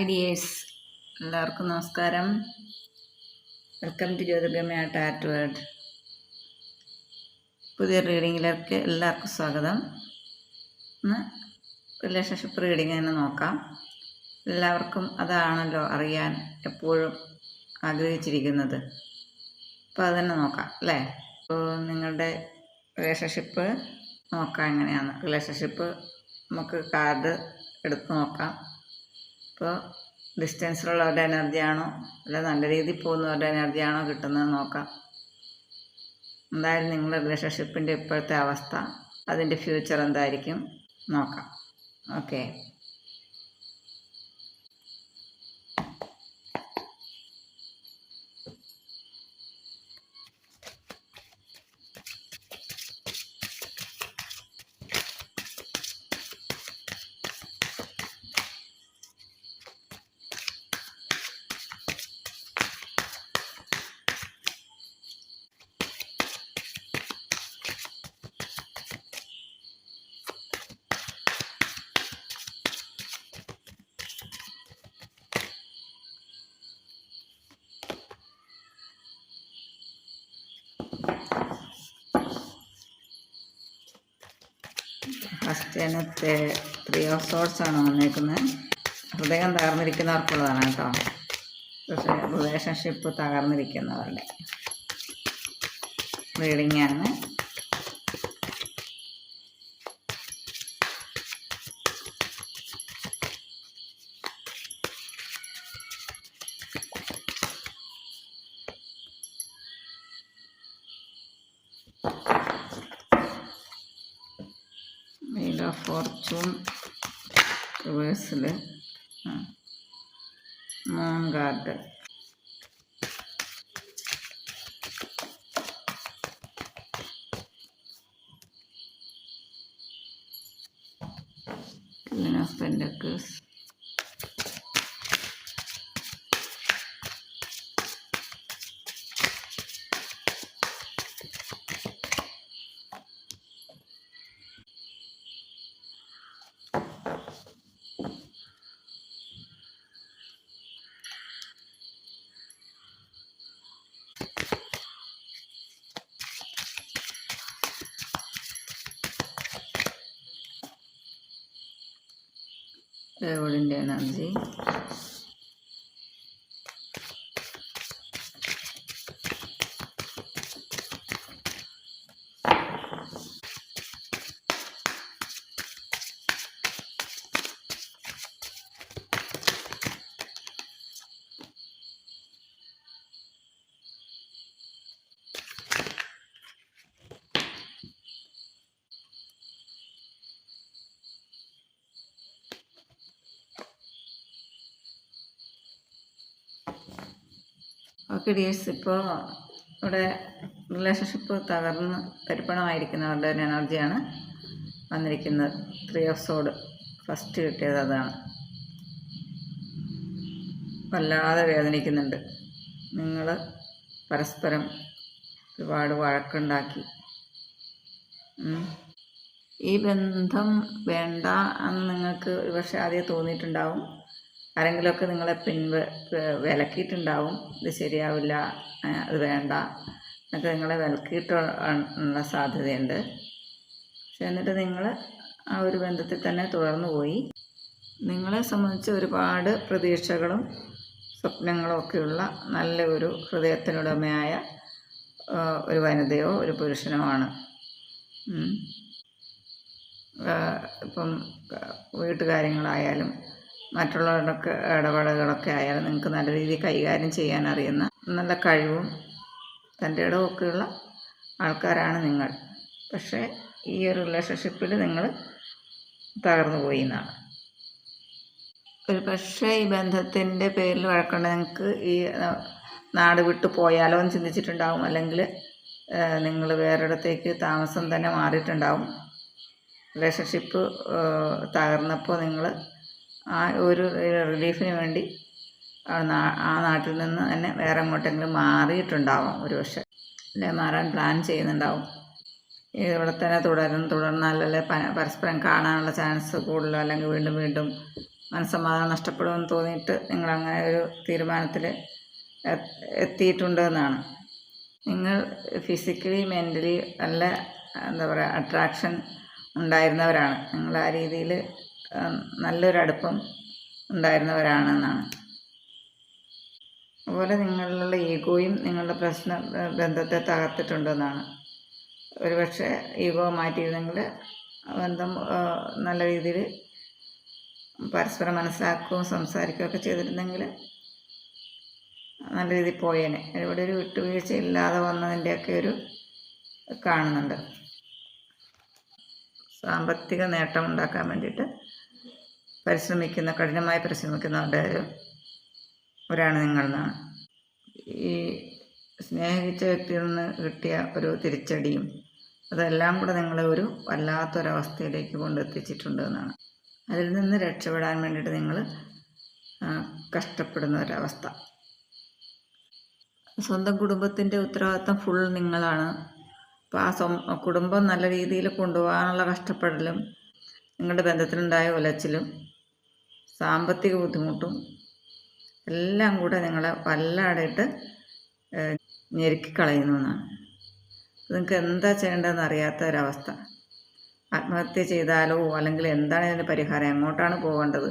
ഐഡിയേഴ്സ് എല്ലാവർക്കും നമസ്കാരം. Welcome to Jyothirgamaya ടാറ്റ് വേൾഡ്. പുതിയ റീഡിങ്ങിലേക്ക് എല്ലാവർക്കും സ്വാഗതം. ഇന്ന് റിലേഷൻഷിപ്പ് റീഡിങ് തന്നെ നോക്കാം. എല്ലാവർക്കും അതാണല്ലോ അറിയാൻ എപ്പോഴും ആഗ്രഹിച്ചിരിക്കുന്നത്. അപ്പോൾ അത് തന്നെ നോക്കാം അല്ലേ. അപ്പോൾ നിങ്ങളുടെ റിലേഷൻഷിപ്പ് നോക്കാം എങ്ങനെയാണ്. റിലേഷൻഷിപ്പ് നമുക്ക് കാർഡ് എടുത്ത് നോക്കാം. ഇപ്പോൾ ഡിസ്റ്റൻസിലുള്ളവരുടെ എനർജിയാണോ അല്ല നല്ല രീതിയിൽ പോകുന്നവരുടെ എനർജിയാണോ കിട്ടുന്നത് നോക്കാം. എന്തായാലും നിങ്ങളുടെ റിലേഷൻഷിപ്പിൻ്റെ ഇപ്പോഴത്തെ അവസ്ഥ, അതിൻ്റെ ഫ്യൂച്ചർ എന്തായിരിക്കും നോക്കാം. ഓക്കെ, ഫസ്റ്റ് 3 ഓഫ് സോർട്സ് ആണ് വന്നേക്കുന്നത്. ഹൃദയം തകർന്നിരിക്കുന്നവർക്കുള്ളതാണ് കേട്ടോ. റിലേഷൻഷിപ്പ് തകർന്നിരിക്കുന്നവരുടെ റീഡിംഗ് ആണ്. വീൽ ഓഫ് ഫോർച്യൂൺ റിവേഴ്സിൽ, moon card, queen of pentacles, ഡേവിഡിൻ്റെ എനർജി, ഓക്കെ ഡിയേഴ്സ്. ഇപ്പോൾ ഇവിടെ റിലേഷൻഷിപ്പ് തകർന്ന് തരിപ്പണമായിരിക്കുന്നവരുടെ ഒരു എനർജിയാണ് വന്നിരിക്കുന്നത്. 3 ഓഫ് സോഡ് ഫസ്റ്റ് കിട്ടിയത് അതാണ്. വല്ലാതെ വേദനിക്കുന്നുണ്ട്. നിങ്ങൾ പരസ്പരം ഒരുപാട് വഴക്കുണ്ടാക്കി. ഈ ബന്ധം വേണ്ട എന്ന് നിങ്ങൾക്ക് ഒരുപക്ഷെ ആദ്യം തോന്നിയിട്ടുണ്ടാവും. ആരെങ്കിലുമൊക്കെ നിങ്ങളെ വിലക്കിയിട്ടുണ്ടാവും. ഇത് ശരിയാവില്ല, അത് വേണ്ട എന്നൊക്കെ നിങ്ങളെ വിലക്കിയിട്ടുള്ള സാധ്യതയുണ്ട്. പക്ഷെ എന്നിട്ട് നിങ്ങൾ ആ ഒരു ബന്ധത്തിൽ തന്നെ തുടർന്നു പോയി. നിങ്ങളെ സംബന്ധിച്ച് ഒരുപാട് പ്രതീക്ഷകളും സ്വപ്നങ്ങളും ഒക്കെയുള്ള നല്ല ഒരു ഹൃദയത്തിനുടമയായ ഒരു വനിതയോ ഒരു പുരുഷനോ ആണ്. ഇപ്പം വീട്ടുകാര്യങ്ങളായാലും മറ്റുള്ളവരുടെയൊക്കെ ഇടപെടലുകളൊക്കെ ആയാലും നിങ്ങൾക്ക് നല്ല രീതിയിൽ കൈകാര്യം ചെയ്യാൻ അറിയുന്ന നല്ല കഴിവും തൻ്റെ ഇടമൊക്കെയുള്ള ആൾക്കാരാണ് നിങ്ങൾ. പക്ഷേ ഈ ഒരു റിലേഷൻഷിപ്പിൽ നിങ്ങൾ തകർന്നു പോയി എന്നാണ്. ഒരു പക്ഷേ ഈ ബന്ധത്തിൻ്റെ പേരിൽ വഴക്കൊണ്ട് നിങ്ങൾക്ക് ഈ നാട് വിട്ടു പോയാലോ എന്ന് ചിന്തിച്ചിട്ടുണ്ടാവും. അല്ലെങ്കിൽ നിങ്ങൾ വേറൊരിടത്തേക്ക് താമസം തന്നെ മാറിയിട്ടുണ്ടാവും. റിലേഷൻഷിപ്പ് തകർന്നപ്പോൾ നിങ്ങൾ ആ ഒരു റിലീഫിന് വേണ്ടി ആ നാട്ടിൽ നിന്ന് തന്നെ വേറെ എങ്ങോട്ടെങ്കിലും മാറിയിട്ടുണ്ടാവാം. ഒരു പക്ഷേ അല്ലെ മാറാൻ പ്ലാൻ ചെയ്യുന്നുണ്ടാവും. ഇവിടെ തന്നെ തുടർന്നാലല്ലേ പരസ്പരം കാണാനുള്ള ചാൻസ് കൂടുതലോ, അല്ലെങ്കിൽ വീണ്ടും വീണ്ടും മനസ്സമാധാനം നഷ്ടപ്പെടുമെന്ന് തോന്നിയിട്ട് നിങ്ങളങ്ങനെ ഒരു തീരുമാനത്തിൽ എത്തിയിട്ടുണ്ടെന്നാണ്. നിങ്ങൾ ഫിസിക്കലി മെൻ്റലി നല്ല എന്താ പറയുക അട്രാക്ഷൻ ഉണ്ടായിരുന്നവരാണ്. നിങ്ങൾ ആ രീതിയിൽ നല്ലൊരടുപ്പം ഉണ്ടായിരുന്നവരാണെന്നാണ്. അതുപോലെ നിങ്ങളിലുള്ള ഈഗോയും നിങ്ങളുടെ ബന്ധത്തെ തകർത്തിട്ടുണ്ടെന്നാണ്. ഒരുപക്ഷെ ഈഗോ മാറ്റിയിരുന്നെങ്കിൽ ബന്ധം നല്ല രീതിയിൽ പരസ്പരം മനസ്സിലാക്കുകയും സംസാരിക്കുകയൊക്കെ ചെയ്തിരുന്നെങ്കിൽ നല്ല രീതിയിൽ പോയേനെ. ഇവിടെ ഒരു വിട്ടുവീഴ്ച ഇല്ലാതെ വന്നതിൻ്റെയൊക്കെ ഒരു കാണുന്നുണ്ട്. സാമ്പത്തിക നേട്ടം ഉണ്ടാക്കാൻ വേണ്ടിയിട്ട് കഠിനമായി പരിശ്രമിക്കുന്നവരാണ് നിങ്ങളെന്നാണ്. ഈ സ്നേഹിച്ച വ്യക്തിയിൽ നിന്ന് കിട്ടിയ ഒരു തിരിച്ചടിയും അതെല്ലാം കൂടെ നിങ്ങളെ ഒരു വല്ലാത്തൊരവസ്ഥയിലേക്ക് കൊണ്ടെത്തിച്ചിട്ടുണ്ട് എന്നാണ്. അതിൽ നിന്ന് രക്ഷപ്പെടാൻ വേണ്ടിയിട്ട് നിങ്ങൾ കഷ്ടപ്പെടുന്ന ഒരവസ്ഥ. സ്വന്തം കുടുംബത്തിൻ്റെ ഉത്തരവാദിത്തം ഫുൾ നിങ്ങളാണ്. അപ്പോൾ ആ കുടുംബം നല്ല രീതിയിൽ കൊണ്ടുപോകാനുള്ള കഷ്ടപ്പെടലും നിങ്ങളുടെ ബന്ധത്തിലുണ്ടായ ഉലച്ചിലും സാമ്പത്തിക ബുദ്ധിമുട്ടും എല്ലാം കൂടെ നിങ്ങളെ വല്ലാടായിട്ട് ഞെരുക്കിക്കളയുന്നു എന്നാണ്. നിങ്ങൾക്ക് എന്താ ചെയ്യേണ്ടതെന്ന് അറിയാത്ത ഒരവസ്ഥ. ആത്മഹത്യ ചെയ്താലോ അല്ലെങ്കിൽ എന്താണ് ഇതിൻ്റെ പരിഹാരം, എങ്ങോട്ടാണ് പോകേണ്ടത്,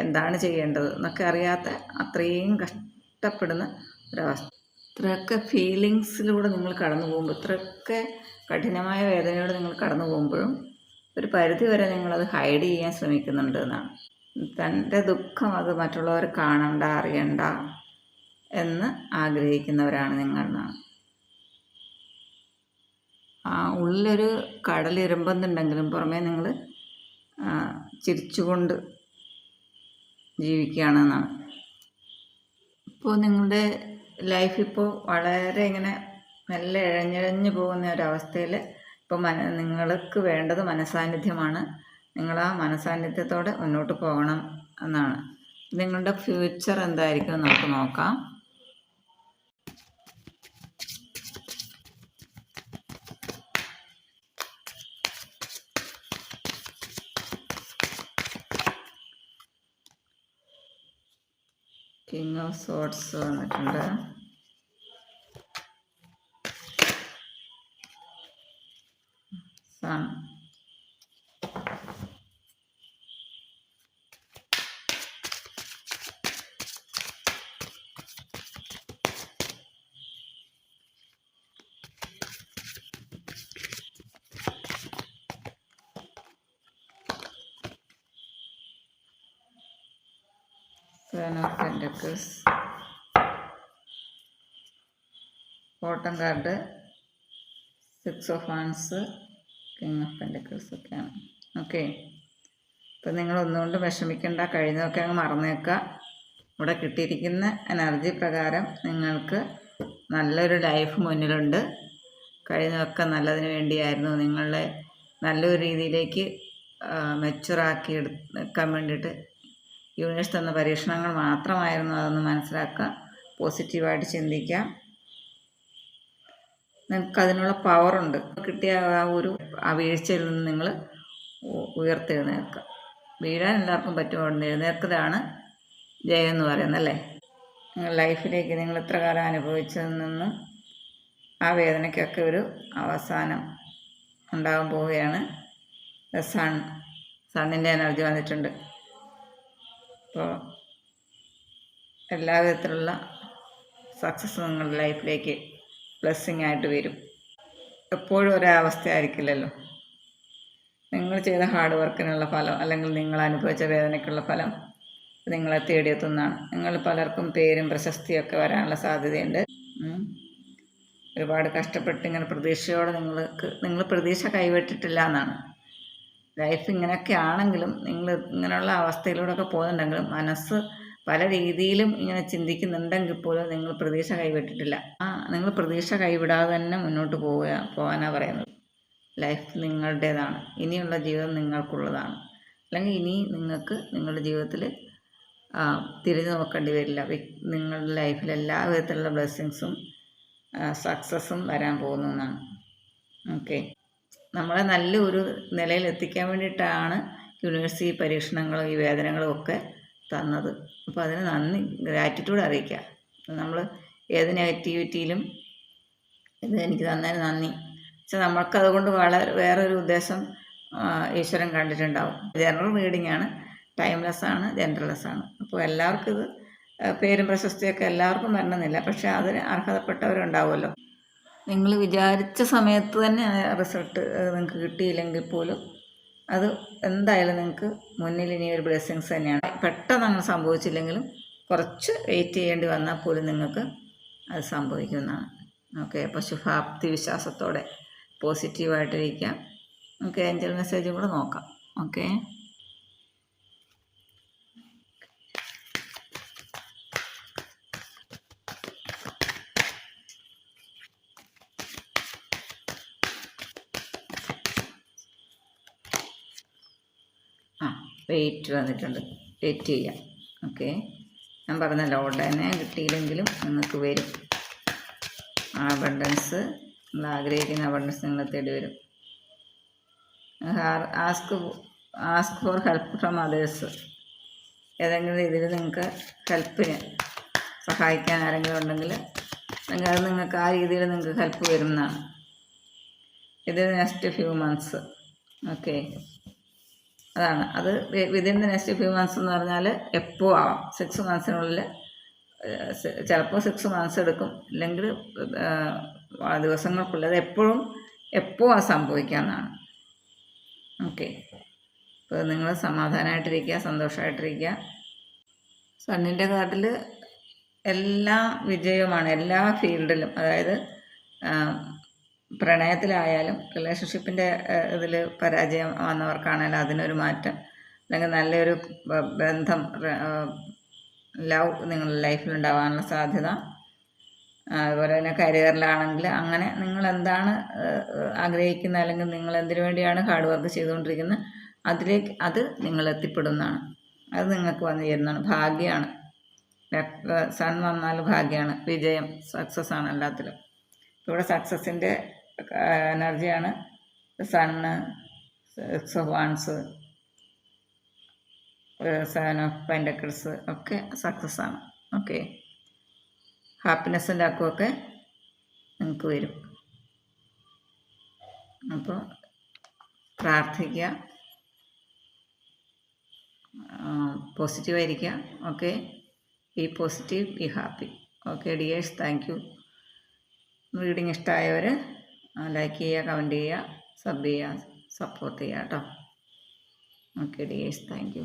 എന്താണ് ചെയ്യേണ്ടത് എന്നൊക്കെ അറിയാത്ത അത്രയും കഷ്ടപ്പെടുന്ന ഒരവസ്ഥ. ഇത്രയൊക്കെ ഫീലിങ്സിലൂടെ നിങ്ങൾ കടന്നു പോകുമ്പോൾ, ഇത്രയൊക്കെ കഠിനമായ വേദനയോടെ നിങ്ങൾ കടന്നു പോകുമ്പോഴും ഒരു പരിധി വരെ നിങ്ങളത് ഹൈഡ് ചെയ്യാൻ ശ്രമിക്കുന്നുണ്ട് എന്നാണ്. തൻ്റെ ദുഃഖം അത് മറ്റുള്ളവർ കാണണ്ട, അറിയണ്ട എന്ന് ആഗ്രഹിക്കുന്നവരാണ് നിങ്ങളെന്നാണ്. ഉള്ളിലൊരു കടലിരമ്പുന്നുണ്ടെങ്കിലും പുറമേ നിങ്ങൾ ചിരിച്ചുകൊണ്ട് ജീവിക്കുകയാണെന്നാണ്. ഇപ്പോൾ നിങ്ങളുടെ ലൈഫ് ഇപ്പോൾ വളരെ ഇങ്ങനെ മെല്ലെ ഇഴഞ്ഞിഴഞ്ഞു പോകുന്ന ഒരവസ്ഥയിൽ ഇപ്പോൾ നിങ്ങൾക്ക് വേണ്ടത് മനസാന്നിധ്യമാണ്. നിങ്ങൾ ആ മനസാന്നിധ്യത്തോടെ മുന്നോട്ട് പോകണം എന്നാണ്. നിങ്ങളുടെ ഫ്യൂച്ചർ എന്തായിരിക്കും നമുക്ക് നോക്കാം. കിങ് ഓഫ് സോർട്സ് വന്നിട്ടുണ്ട്. Sun, Seven of Pentacles, bottom card, six of wands, king of pentacles ഒക്കെയാണ്. ഓക്കെ, ഇപ്പം നിങ്ങൾ ഒന്നുകൊണ്ട് വിഷമിക്കേണ്ട, കഴിഞ്ഞതൊക്കെ അങ്ങ് മറന്നേക്കുക. ഇവിടെ കിട്ടിയിരിക്കുന്ന എനർജി പ്രകാരം നിങ്ങൾക്ക് നല്ലൊരു ലൈഫ് മുന്നിലുണ്ട്. കഴിഞ്ഞതൊക്കെ നല്ലതിന് വേണ്ടിയായിരുന്നു. നിങ്ങളെ നല്ലൊരു രീതിയിലേക്ക് മെച്ചുറാക്കി എടുക്കാൻ വേണ്ടിയിട്ട് യൂണിവേഴ്സ് തന്ന പരീക്ഷണങ്ങൾ മാത്രമായിരുന്നു അതെന്ന് മനസ്സിലാക്കുക. പോസിറ്റീവായിട്ട് ചിന്തിക്കാം. നിങ്ങൾക്ക് അതിനുള്ള പവറുണ്ട്. കിട്ടിയ ആ വീഴ്ചയിൽ നിന്ന് നിങ്ങൾ ഉയർത്തെഴുന്നേൽക്കുക. വീഴാൻ എല്ലാവർക്കും പറ്റും. എഴുന്നേൽക്കലാണ് ജയം എന്ന് പറയുന്നത്, അല്ലേ? നിങ്ങൾ ലൈഫിലേക്ക് നിങ്ങൾ എത്ര കാലം അനുഭവിച്ചതിൽ നിന്നും ആ വേദനയ്ക്കൊക്കെ ഒരു അവസാനം ഉണ്ടാകാൻ പോവുകയാണ്. സണ്ണിൻ്റെ എനർജി വന്നിട്ടുണ്ട്. അപ്പോൾ എല്ലാ വിധത്തിലുള്ള സക്സസ് നിങ്ങളുടെ ലൈഫിലേക്ക് ബ്ലെസ്സിങ് ആയിട്ട് വരും. എപ്പോഴും ഒരവസ്ഥയായിരിക്കില്ലല്ലോ. നിങ്ങൾ ചെയ്ത ഹാർഡ് വർക്കിനുള്ള ഫലം അല്ലെങ്കിൽ നിങ്ങൾ അനുഭവിച്ച വേദനയ്ക്കുള്ള ഫലം നിങ്ങളെ തേടിയെത്തുന്നതാണ്. നിങ്ങൾ പലർക്കും പേരും പ്രശസ്തിയൊക്കെ വരാനുള്ള സാധ്യതയുണ്ട്. ഒരുപാട് കഷ്ടപ്പെട്ട് ഇങ്ങനെ പ്രതീക്ഷയോടെ നിങ്ങൾ പ്രതീക്ഷ കൈവിട്ടിട്ടില്ല എന്നാണ്. ലൈഫ് ഇങ്ങനെയൊക്കെ ആണെങ്കിലും നിങ്ങൾ ഇങ്ങനെയുള്ള അവസ്ഥയിലൂടെയൊക്കെ പോകുന്നുണ്ടെങ്കിലും മനസ്സ് പല രീതിയിലും ഇങ്ങനെ ചിന്തിക്കുന്നുണ്ടെങ്കിൽ പോലും നിങ്ങൾ പ്രതീക്ഷ കൈവിട്ടിട്ടില്ല. നിങ്ങൾ പ്രതീക്ഷ കൈവിടാതെ തന്നെ മുന്നോട്ട് പോകാനാണ് പറയുന്നത്. ലൈഫ് നിങ്ങളുടേതാണ്. ഇനിയുള്ള ജീവിതം നിങ്ങൾക്കുള്ളതാണ്. അല്ലെങ്കിൽ ഇനി നിങ്ങൾക്ക് നിങ്ങളുടെ ജീവിതത്തിൽ തിരിഞ്ഞു നോക്കേണ്ടി വരില്ല. നിങ്ങളുടെ ലൈഫിൽ എല്ലാ വിധത്തിലുള്ള ബ്ലെസ്സിങ്സും സക്സസ്സും വരാൻ പോകുന്നു എന്നാണ്. ഓക്കെ, നമ്മളെ നല്ലൊരു നിലയിൽ എത്തിക്കാൻ വേണ്ടിയിട്ടാണ് യൂണിവേഴ്സ് ഈ പരീക്ഷണങ്ങളും ഈ വേദനകളും ഒക്കെ തന്നത്. അപ്പോൾ അതിന് നന്ദി, ഗ്രാറ്റിറ്റ്യൂഡ് അറിയിക്കുക. നമ്മൾ ഏത് നെഗറ്റിവിറ്റിയിലും ഇത് എനിക്ക് തന്നതിന് നന്ദി വെച്ചാൽ നമ്മൾക്കതുകൊണ്ട് വളരെ വേറൊരു ഉദ്ദേശം ഈശ്വരൻ കണ്ടിട്ടുണ്ടാവും. ജനറൽ റീഡിംഗ് ആണ്, ടൈംലെസ് ആണ്, ജെൻഡർലെസ് ആണ്. അപ്പോൾ എല്ലാവർക്കും ഇത് പേരും പ്രശസ്തിയൊക്കെ എല്ലാവർക്കും വരണമെന്നില്ല, പക്ഷേ അതിന് അർഹതപ്പെട്ടവരുണ്ടാവുമല്ലോ. നിങ്ങൾ വിചാരിച്ച സമയത്ത് തന്നെ റിസൾട്ട് നിങ്ങൾക്ക് കിട്ടിയില്ലെങ്കിൽ പോലും അത് എന്തായാലും നിങ്ങൾക്ക് മുന്നിൽ ഇനി ഒരു ബ്ലെസ്സിങ്സ് തന്നെയാണ്. പെട്ടെന്ന് അങ്ങനെ സംഭവിച്ചില്ലെങ്കിലും കുറച്ച് വെയിറ്റ് ചെയ്യേണ്ടി വന്നാൽ പോലും നിങ്ങൾക്ക് അത് സംഭവിക്കുന്നതാണ്. ഓക്കെ, അപ്പോൾ ശുഭാപ്തി വിശ്വാസത്തോടെ പോസിറ്റീവായിട്ടിരിക്കാം. നമുക്ക് ഏഞ്ചൽ മെസ്സേജും കൂടെ നോക്കാം. ഓക്കെ, വെയിറ്റ് വന്നിട്ടുണ്ട്, വെയിറ്റ് ചെയ്യാം. ഓക്കെ, ഞാൻ പറഞ്ഞല്ലോ ഉടനെ കിട്ടിയില്ലെങ്കിലും നിങ്ങൾക്ക് വരും. അബണ്ടൻസ്, നിങ്ങൾ ആഗ്രഹിക്കുന്ന അബണ്ടൻസ് നിങ്ങളെ തേടി വരും. Ask for help from others. ഏതെങ്കിലും രീതിയിൽ നിങ്ങൾക്ക് ഹെൽപ്പിന് സഹായിക്കാൻ ആരെങ്കിലും ഉണ്ടെങ്കിൽ അത് നിങ്ങൾക്ക് ആ രീതിയിൽ നിങ്ങൾക്ക് ഹെൽപ്പ് വരും എന്നാണ്. ഇത് നെക്സ്റ്റ് ഫ്യൂ മന്ത്സ്. ഓക്കെ, അതാണ് അത്. Within the next few months എന്ന് പറഞ്ഞാൽ എപ്പോൾ ആവാം. 6 മന്ത്സിനുള്ളിൽ, ചിലപ്പോൾ 6 മന്ത്സ് എടുക്കും, അല്ലെങ്കിൽ ദിവസങ്ങൾക്കുള്ളിൽ. അത് എപ്പോൾ അത് സംഭവിക്കാമെന്നാണ്. ഓക്കെ, അപ്പോൾ നിങ്ങൾ സമാധാനമായിട്ടിരിക്കുക, സന്തോഷമായിട്ടിരിക്കുക. സണ്ണിൻ്റെ കാർഡിൽ എല്ലാ വിജയവുമാണ്, എല്ലാ ഫീൽഡിലും. അതായത് പ്രണയത്തിലായാലും റിലേഷൻഷിപ്പിൻ്റെ ഇതിൽ പരാജയം വന്നവർക്കാണെങ്കിലും അതിനൊരു മാറ്റം, അല്ലെങ്കിൽ നല്ലൊരു ബന്ധം, ലവ് നിങ്ങളുടെ ലൈഫിലുണ്ടാകാനുള്ള സാധ്യത. അതുപോലെ തന്നെ കരിയറിലാണെങ്കിൽ അങ്ങനെ നിങ്ങൾ എന്താണ് ആഗ്രഹിക്കുന്നത്, അല്ലെങ്കിൽ നിങ്ങൾ എന്തിനു വേണ്ടിയാണ് ഹാർഡ് വർക്ക് ചെയ്തുകൊണ്ടിരിക്കുന്നത്, അത് നിങ്ങൾ എത്തിപ്പെടുന്നതാണ്. അത് നിങ്ങൾക്ക് വന്നു ചേരുന്നതാണ്. ഭാഗ്യമാണ്. സൺ വന്നാൽ ഭാഗ്യമാണ്, വിജയം, സക്സസ് ആണ് എല്ലാത്തിലും. ഇവിടെ സക്സസിൻ്റെ എനർജിയാണ്. Sun, 6 of wands, 7 of pentacles ഒക്കെ സക്സസ് ആണ്. ഓക്കെ, ഹാപ്പിനെസ്സിൻ്റെ അക്കമൊക്കെ നിങ്ങൾക്ക് വരും. അപ്പോൾ പ്രാർത്ഥിക്കുക, പോസിറ്റീവായിരിക്കുക. Okay, be positive, be happy. Okay dears, thank you. Reading ഇഷ്ടമായവർ ലൈക്ക് ചെയ്യുക, കമൻറ്റ് ചെയ്യുക, സബ് ചെയ്യുക, സപ്പോർട്ട് ചെയ്യുക കേട്ടോ. Okay dears, thank U.